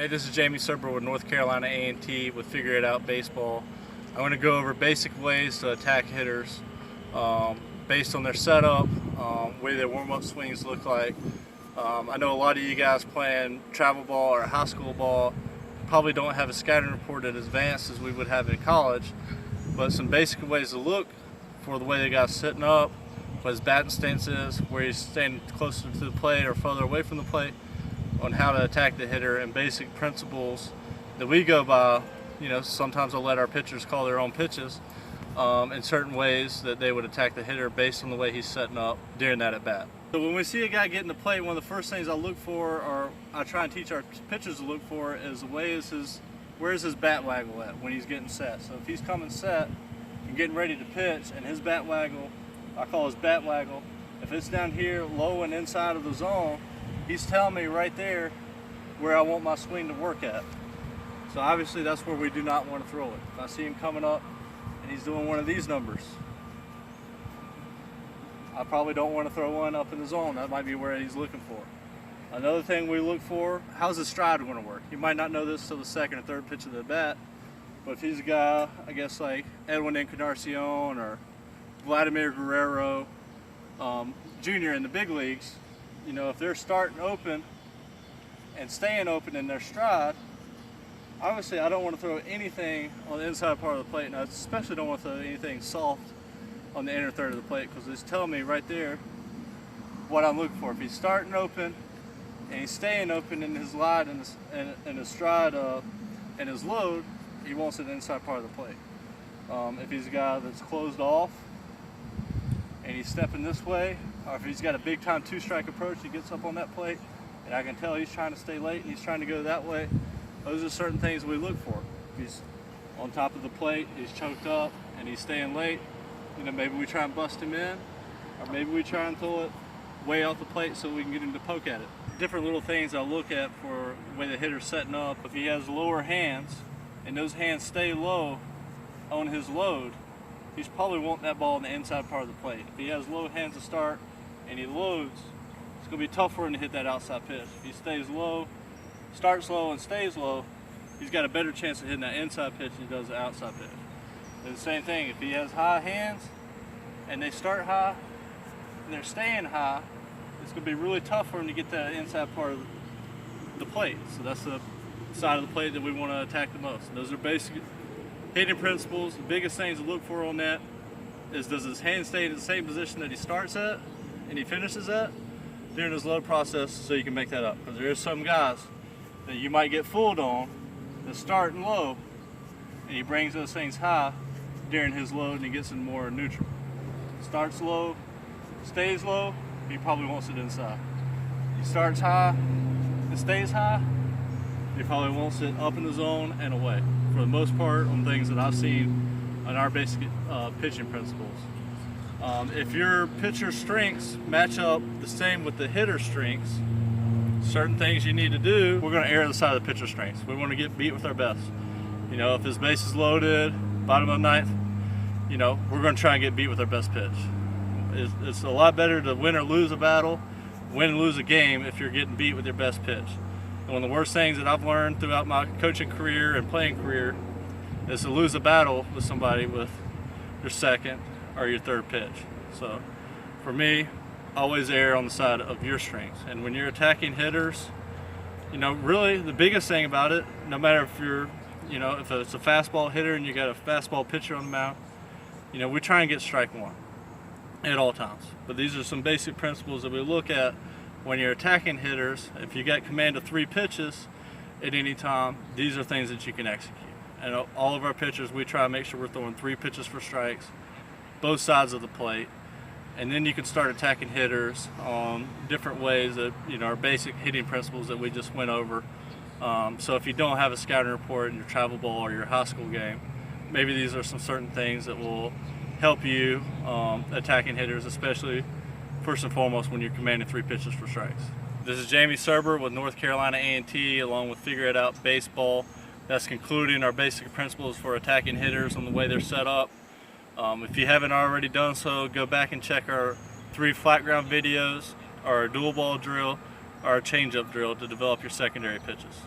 Hey, this is Serber with North Carolina A&T with Figure It Out Baseball. I'm going to go over basic ways to attack hitters based on their setup, way their warm-up swings look like. I know a lot of you guys playing travel ball or high school ball probably don't have a scouting report as advanced as we would have in college, but some basic ways to look for the way the guy's sitting up, what his batting stance is, where he's standing closer to the plate or further away from the plate, on how to attack the hitter, and basic principles that we go by. You know, sometimes I'll let our pitchers call their own pitches in certain ways that they would attack the hitter based on the way he's setting up during that at bat. So when we see a guy getting the plate, one of the first things I look for, or I try and teach our pitchers to look for, is where's his bat waggle at when he's getting set. So if he's coming set and getting ready to pitch, and his bat waggle, I call his bat waggle, if it's down here low and inside of the zone, he's telling me right there where I want my swing to work at. So obviously that's where we do not want to throw it. If I see him coming up and he's doing one of these numbers, I probably don't want to throw one up in the zone. That might be where he's looking for. Another thing we look for, how's his stride going to work? You might not know this till the second or third pitch of the bat, but if he's a guy, I guess like Edwin Encarnacion or Vladimir Guerrero Jr. in the big leagues, you know, if they're starting open and staying open in their stride, obviously I don't want to throw anything on the inside part of the plate, and I especially don't want to throw anything soft on the inner third of the plate, because it's telling me right there what I'm looking for. If he's starting open and he's staying open in his slide and his stride and his load, he wants it inside part of the plate. If he's a guy that's closed off and he's stepping this way, or if he's got a big time two-strike approach, he gets up on that plate and I can tell he's trying to stay late and he's trying to go that way, those are certain things we look for. If he's on top of the plate, he's choked up and he's staying late, you know, maybe we try and bust him in, or maybe we try and throw it way off the plate so we can get him to poke at it. Different little things I'll look at for the way the hitter's setting up. If he has lower hands and those hands stay low on his load, he's probably wanting that ball in the inside part of the plate. If he has low hands to start and he loads, it's going to be tough for him to hit that outside pitch. If he stays low, starts low and stays low, he's got a better chance of hitting that inside pitch than he does the outside pitch. And the same thing, if he has high hands and they start high and they're staying high, it's going to be really tough for him to get that inside part of the plate. So that's the side of the plate that we want to attack the most. And those are basic hitting principles. The biggest things to look for on that is, does his hand stay in the same position that he starts at and he finishes at during his load process, so you can make that up. Because there is some guys that you might get fooled on that's starting low and he brings those things high during his load and he gets it more neutral. Starts low, stays low, he probably wants it inside. He starts high and stays high, he probably wants it up in the zone and away. For the most part, on things that I've seen on our basic pitching principles. If your pitcher's strengths match up the same with the hitter's strengths, certain things you need to do, we're going to err on the side of the pitcher's strengths. We want to get beat with our best. You know, if his base is loaded, bottom of the ninth, you know, we're going to try and get beat with our best pitch. It's a lot better to win or lose a battle, win and lose a game, if you're getting beat with your best pitch. And one of the worst things that I've learned throughout my coaching career and playing career is to lose a battle with somebody with your second or your third pitch. So for me, always err on the side of your strengths. And when you're attacking hitters, you know, really the biggest thing about it, no matter if you're, you know, if it's a fastball hitter and you got a fastball pitcher on the mound, you know, we try and get strike one at all times. But these are some basic principles that we look at when you're attacking hitters. If you got command of 3 pitches at any time, these are things that you can execute. And all of our pitchers, we try to make sure we're throwing 3 pitches for strikes, both sides of the plate. And then you can start attacking hitters on different ways that, you know, our basic hitting principles that we just went over. So if you don't have a scouting report in your travel ball or your high school game, maybe these are some certain things that will help you attacking hitters, especially first and foremost when you're commanding 3 pitches for strikes. This is Serber with North Carolina A&T, along with Figure It Out Baseball. That's concluding our basic principles for attacking hitters on the way they're set up. If you haven't already done so, go back and check our 3 flat ground videos, our dual ball drill, or a change-up drill to develop your secondary pitches.